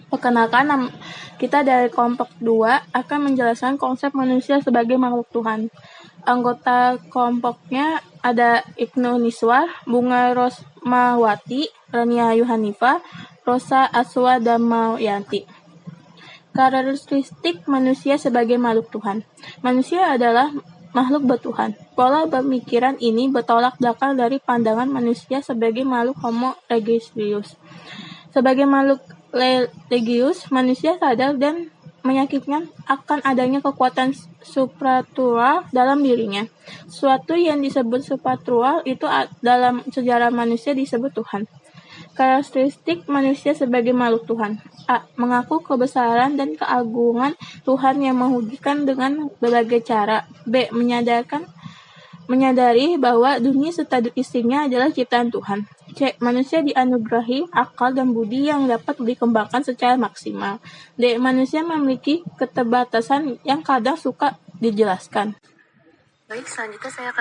Perkenalkan, kita dari kelompok 2 akan menjelaskan konsep manusia sebagai makhluk Tuhan. Anggota kelompoknya ada Ibnu Niswar, Bunga Rosmawati, Rania Yuhanifa, Rosa Aswa Damayanti. Karakteristik manusia sebagai makhluk Tuhan. Manusia adalah makhluk bertuhan. Pola pemikiran ini bertolak belakang dari pandangan manusia sebagai makhluk homo religius. Sebagai makhluk religius, manusia sadar dan meyakinkan akan adanya kekuatan supranatural dalam dirinya. Sesuatu yang disebut supranatural itu dalam sejarah manusia disebut Tuhan. Karakteristik manusia sebagai makhluk Tuhan. A. Mengaku kebesaran dan keagungan Tuhan yang mewujudkan dengan berbagai cara. B. Menyadari bahwa dunia serta isinya adalah ciptaan Tuhan. C. Manusia dianugerahi akal dan budi yang dapat dikembangkan secara maksimal. D. Manusia memiliki keterbatasan yang kadang suka dijelaskan. Baik, selanjutnya saya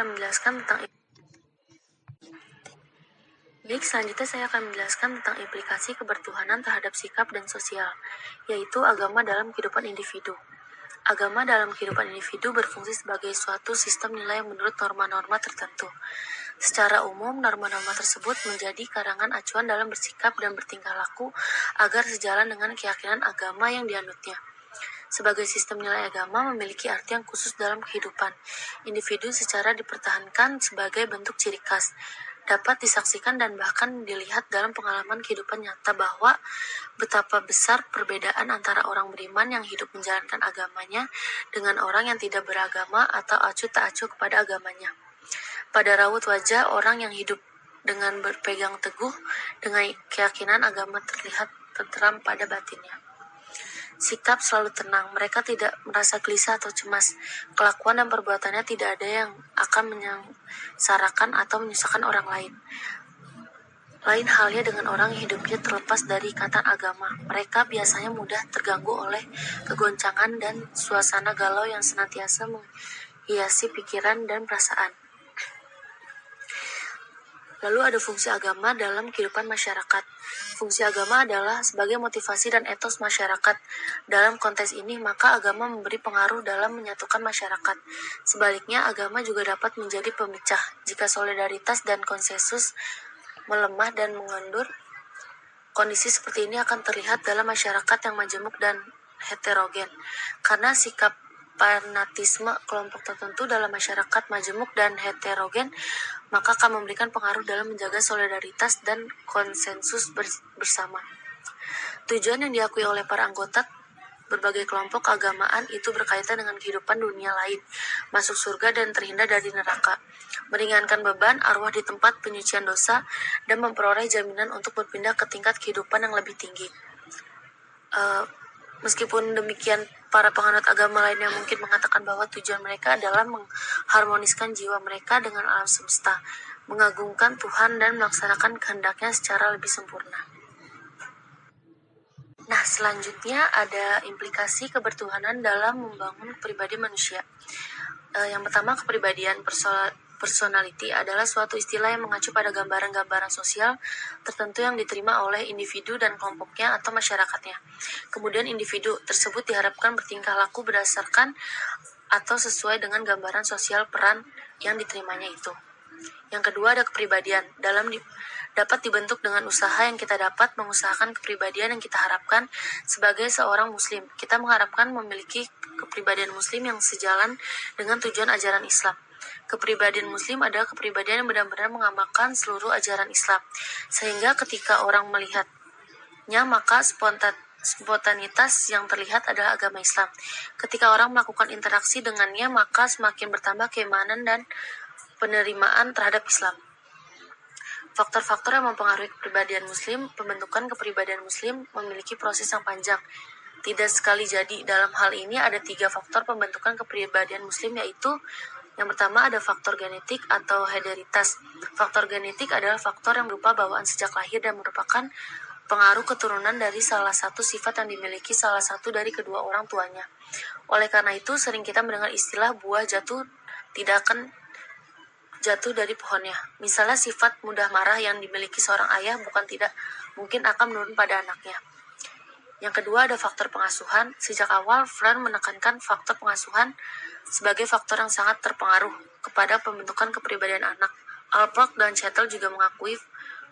akan menjelaskan tentang implikasi kebertuhanan terhadap sikap dan sosial, yaitu agama dalam kehidupan individu. Agama dalam kehidupan individu berfungsi sebagai suatu sistem nilai yang menurut norma-norma tertentu. Secara umum, norma-norma tersebut menjadi karangan acuan dalam bersikap dan bertingkah laku agar sejalan dengan keyakinan agama yang dianutnya. Sebagai sistem nilai agama memiliki arti yang khusus dalam kehidupan individu secara dipertahankan sebagai bentuk ciri khas, dapat disaksikan dan bahkan dilihat dalam pengalaman kehidupan nyata bahwa betapa besar perbedaan antara orang beriman yang hidup menjalankan agamanya dengan orang yang tidak beragama atau acuh tak acuh kepada agamanya. Pada raut wajah orang yang hidup dengan berpegang teguh dengan keyakinan agama terlihat tenteram pada batinnya. Sikap selalu tenang, mereka tidak merasa gelisah atau cemas. Kelakuan dan perbuatannya tidak ada yang akan menyengsarakan atau menyusahkan orang lain. Lain halnya dengan orang yang hidupnya terlepas dari ikatan agama. Mereka biasanya mudah terganggu oleh kegoncangan dan suasana galau yang senantiasa menghiasi pikiran dan perasaan. Lalu ada fungsi agama dalam kehidupan masyarakat. Fungsi agama adalah sebagai motivasi dan etos masyarakat. Dalam konteks ini, maka agama memberi pengaruh dalam menyatukan masyarakat. Sebaliknya, agama juga dapat menjadi pemecah. Jika solidaritas dan konsensus melemah dan mengendur, kondisi seperti ini akan terlihat dalam masyarakat yang majemuk dan heterogen. Karena sikap fanatisme kelompok tertentu dalam masyarakat majemuk dan heterogen, maka akan memberikan pengaruh dalam menjaga solidaritas dan konsensus bersama. Tujuan yang diakui oleh para anggota berbagai kelompok keagamaan itu berkaitan dengan kehidupan dunia lain, masuk surga dan terhindar dari neraka, meringankan beban arwah di tempat penyucian dosa, dan memperoleh jaminan untuk berpindah ke tingkat kehidupan yang lebih tinggi. Meskipun demikian, para penganut agama lainnya mungkin mengatakan bahwa tujuan mereka adalah mengharmoniskan jiwa mereka dengan alam semesta, mengagungkan Tuhan dan melaksanakan kehendaknya secara lebih sempurna. Nah, selanjutnya ada implikasi kebertuhanan dalam membangun pribadi manusia. Yang pertama, kepribadian personality adalah suatu istilah yang mengacu pada gambaran-gambaran sosial tertentu yang diterima oleh individu dan kelompoknya atau masyarakatnya. Kemudian individu tersebut diharapkan bertingkah laku berdasarkan atau sesuai dengan gambaran sosial peran yang diterimanya itu. Yang kedua ada kepribadian. Dapat dibentuk dengan usaha yang kita dapat mengusahakan kepribadian yang kita harapkan sebagai seorang muslim. Kita mengharapkan memiliki kepribadian muslim yang sejalan dengan tujuan ajaran Islam. Kepribadian muslim adalah kepribadian yang benar-benar mengamalkan seluruh ajaran Islam. Sehingga ketika orang melihatnya, maka spontanitas yang terlihat adalah agama Islam. Ketika orang melakukan interaksi dengannya, maka semakin bertambah keimanan dan penerimaan terhadap Islam. Faktor-faktor yang mempengaruhi kepribadian muslim, pembentukan kepribadian muslim memiliki proses yang panjang. Tidak sekali jadi. Dalam hal ini ada 3 faktor pembentukan kepribadian muslim, yaitu yang pertama ada faktor genetik atau hereditaritas. Faktor genetik adalah faktor yang berupa bawaan sejak lahir dan merupakan pengaruh keturunan dari salah satu sifat yang dimiliki salah satu dari kedua orang tuanya. Oleh karena itu, sering kita mendengar istilah buah jatuh tidak akan jatuh dari pohonnya. Misalnya sifat mudah marah yang dimiliki seorang ayah bukan tidak mungkin akan menurun pada anaknya. Yang kedua ada faktor pengasuhan. Sejak awal, Freud menekankan faktor pengasuhan sebagai faktor yang sangat terpengaruh kepada pembentukan kepribadian anak. Alport dan Chettle juga mengakui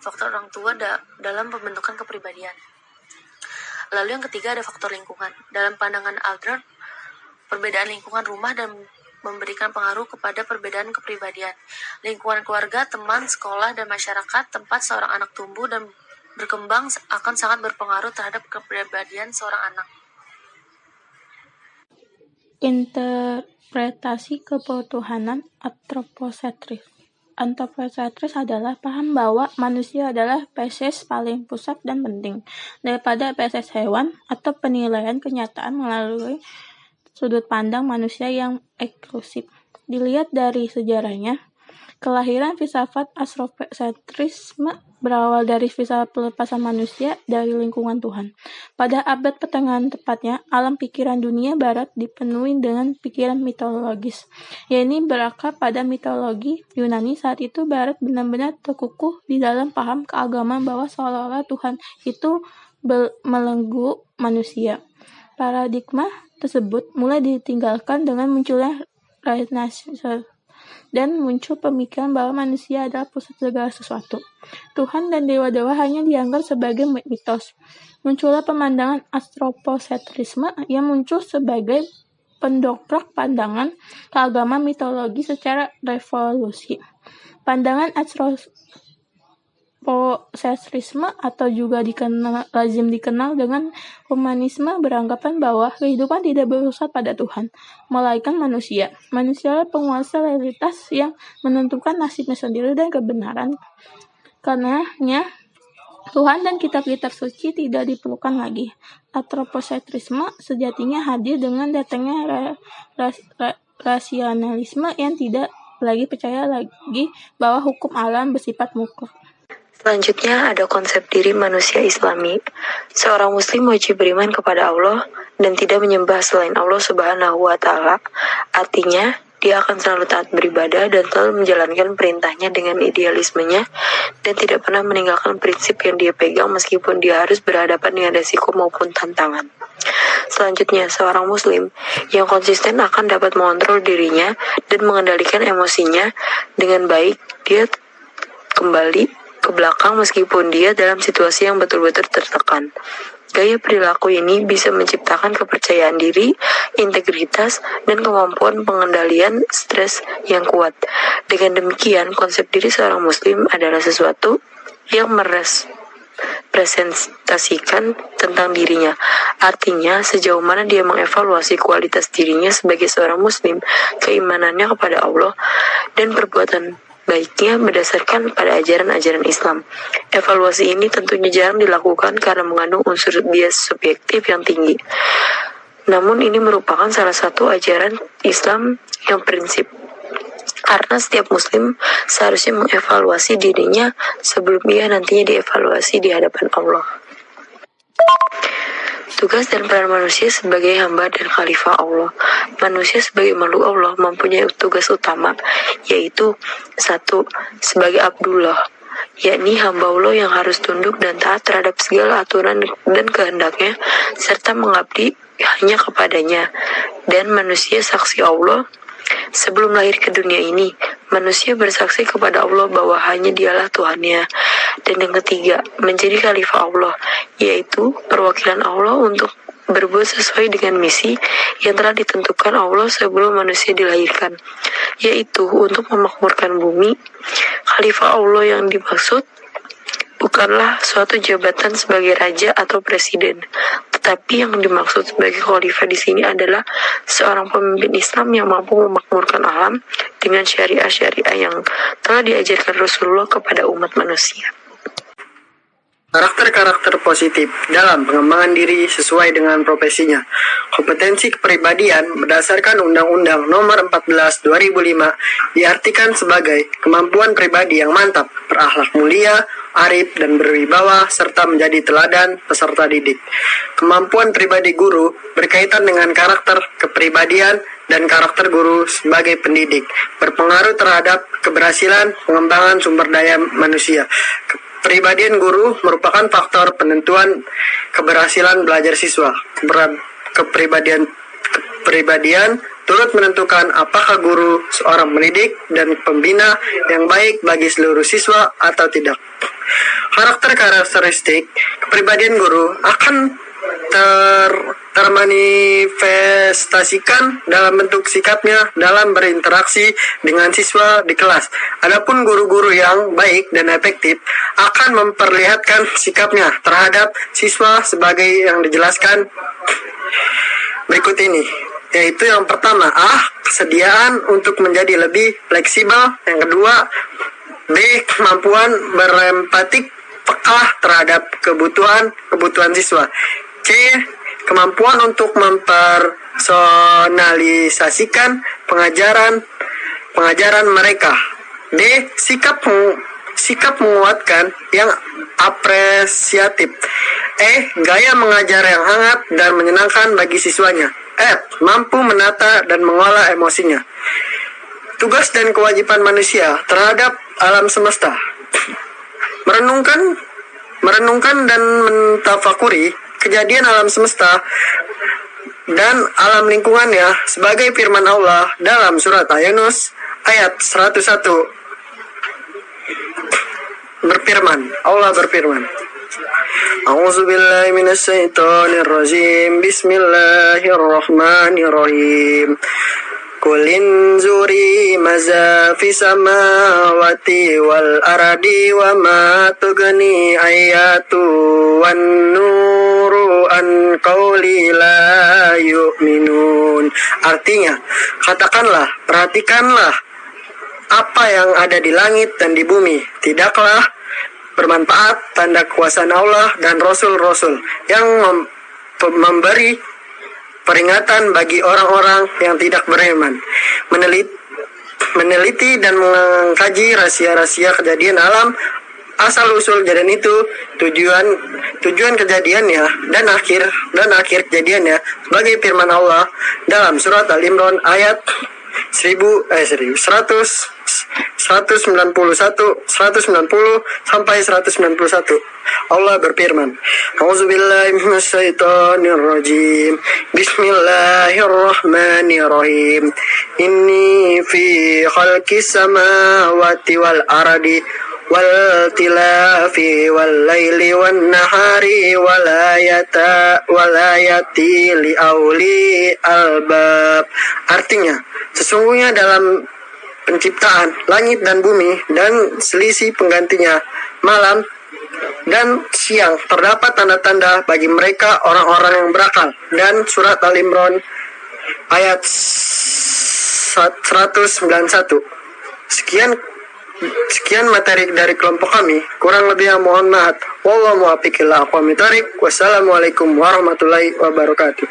faktor orang tua dalam pembentukan kepribadian. Lalu yang ketiga ada faktor lingkungan. Dalam pandangan Adler, perbedaan lingkungan rumah dan memberikan pengaruh kepada perbedaan kepribadian. Lingkungan keluarga, teman, sekolah, dan masyarakat tempat seorang anak tumbuh dan berkembang akan sangat berpengaruh terhadap kepribadian seorang anak. Interpretasi kebutuhanan antroposentris. Antroposentris adalah paham bahwa manusia adalah spesies paling pusat dan penting daripada spesies hewan, atau penilaian kenyataan melalui sudut pandang manusia yang eksklusif. Dilihat dari sejarahnya, kelahiran filsafat antroposentrisme berawal dari filsafat pelepasan manusia dari lingkungan Tuhan. Pada abad pertengahan tepatnya, alam pikiran dunia barat dipenuhi dengan pikiran mitologis, yaitu berakar pada mitologi Yunani. Saat itu barat benar-benar terkukuh di dalam paham keagamaan bahwa seolah-olah Tuhan itu melenggu manusia. Paradigma tersebut mulai ditinggalkan dengan munculnya Renaissance dan muncul pemikiran bahwa manusia adalah pusat segala sesuatu. Tuhan dan dewa-dewa hanya dianggap sebagai mitos. Muncullah pemandangan antroposentrisme yang muncul sebagai pendongkrak pandangan keagamaan mitologi secara revolusi. Pandangan antroposentrisme atau juga lazim dikenal dengan humanisme beranggapan bahwa kehidupan tidak berpusat pada Tuhan, melainkan manusia. Manusialah penguasa realitas yang menentukan nasibnya sendiri dan kebenaran. Karenanya, Tuhan dan kitab-kitab suci tidak diperlukan lagi. Antroposentrisme sejatinya hadir dengan datangnya rasionalisme yang tidak lagi percaya lagi bahwa hukum alam bersifat mutlak. Selanjutnya ada konsep diri manusia Islami. Seorang muslim wajib beriman kepada Allah dan tidak menyembah selain Allah Subhanahu wa Ta'ala. Artinya, dia akan selalu taat beribadah dan selalu menjalankan perintahnya dengan idealismenya dan tidak pernah meninggalkan prinsip yang dia pegang meskipun dia harus berhadapan dengan resiko maupun tantangan. Selanjutnya, seorang muslim yang konsisten akan dapat mengontrol dirinya dan mengendalikan emosinya dengan baik. Dia kembali ke belakang meskipun dia dalam situasi yang betul-betul tertekan. Gaya perilaku ini bisa menciptakan kepercayaan diri, integritas, dan kemampuan pengendalian stres yang kuat. Dengan demikian, konsep diri seorang muslim adalah sesuatu yang presentasikan tentang dirinya. Artinya, sejauh mana dia mengevaluasi kualitas dirinya sebagai seorang muslim, keimanannya kepada Allah, dan perbuatan baiknya berdasarkan pada ajaran-ajaran Islam. Evaluasi ini tentunya jarang dilakukan karena mengandung unsur bias subjektif yang tinggi. Namun ini merupakan salah satu ajaran Islam yang prinsip. Karena setiap muslim seharusnya mengevaluasi dirinya sebelum ia nantinya dievaluasi di hadapan Allah. Tugas dan peran manusia sebagai hamba dan khalifah Allah. Manusia sebagai makhluk Allah mempunyai tugas utama, yaitu 1. Sebagai Abdullah, yakni hamba Allah yang harus tunduk dan taat terhadap segala aturan dan kehendaknya, serta mengabdi hanya kepadanya. Dan manusia saksi Allah. Sebelum lahir ke dunia ini, manusia bersaksi kepada Allah bahwa hanya dialah Tuhannya. Dan yang ketiga, menjadi khalifah Allah, yaitu perwakilan Allah untuk berbuat sesuai dengan misi yang telah ditentukan Allah sebelum manusia dilahirkan, yaitu untuk memakmurkan bumi. Khalifah Allah yang dimaksud bukanlah suatu jabatan sebagai raja atau presiden, tetapi yang dimaksud sebagai khalifah di sini adalah seorang pemimpin Islam yang mampu memakmurkan alam dengan syariah-syariah yang telah diajarkan Rasulullah kepada umat manusia. Karakter-karakter positif dalam pengembangan diri sesuai dengan profesinya. Kompetensi kepribadian berdasarkan Undang-Undang Nomor 14 2005 diartikan sebagai kemampuan pribadi yang mantap, berakhlak mulia, arif dan berwibawa, serta menjadi teladan peserta didik. Kemampuan pribadi guru berkaitan dengan karakter kepribadian dan karakter guru sebagai pendidik, berpengaruh terhadap keberhasilan pengembangan sumber daya manusia. Kepribadian guru merupakan faktor penentuan keberhasilan belajar siswa. Kepribadian turut menentukan apakah guru seorang pendidik dan pembina yang baik bagi seluruh siswa atau tidak. Karakteristik kepribadian guru akan termanifestasikan dalam bentuk sikapnya dalam berinteraksi dengan siswa di kelas. Adapun guru-guru yang baik dan efektif akan memperlihatkan sikapnya terhadap siswa sebagai yang dijelaskan berikut ini, yaitu yang pertama, kesediaan untuk menjadi lebih fleksibel. Yang kedua, B, kemampuan berempatik peka terhadap kebutuhan siswa. C, kemampuan untuk mempersonalisasikan pengajaran mereka. D, sikap menguatkan yang apresiatif. E, gaya mengajar yang hangat dan menyenangkan bagi siswanya. F, mampu menata dan mengolah emosinya. Tugas dan kewajiban manusia terhadap alam semesta. Merenungkan dan mentafakuri kejadian alam semesta dan alam lingkungannya sebagai firman Allah dalam surat Al-Yunus ayat 101. Allah berfirman, A'udzubillahi minasyaitonirrajim. Bismillahirrahmanirrahim. Kulin zuri maza fi samawati wal ardi wa ma tugni ayatu wan nuru an qawli la yu'minun. Artinya, katakanlah, perhatikanlah apa yang ada di langit dan di bumi. Tidaklah bermanfaat tanda kekuasaan Allah dan Rasul-Rasul yang memberi peringatan bagi orang-orang yang tidak beriman. Meneliti dan mengkaji rahasia-rahasia kejadian alam, asal-usul kejadian itu, tujuan kejadiannya dan akhir kejadiannya sebagai firman Allah dalam surat Al-Imran ayat 190 sampai 191. Allah berfirman, A'udzubillahi minasyaitonirrajim. Bismillahirrahmanirrahim. Inni fi khalqis samawati wal ardi wal tilafi wal laili wan nahari walayati li auli albab. Artinya, sesungguhnya dalam penciptaan langit dan bumi dan selisih penggantinya malam dan siang terdapat tanda-tanda bagi mereka orang-orang yang berakal. Dan surat Al-Imran ayat 191. Sekian materi dari kelompok kami. Kurang lebih mohon maaf. Wallahu muwaffiq ila aqwamit thoriq. Wassalamualaikum warahmatullahi wabarakatuh.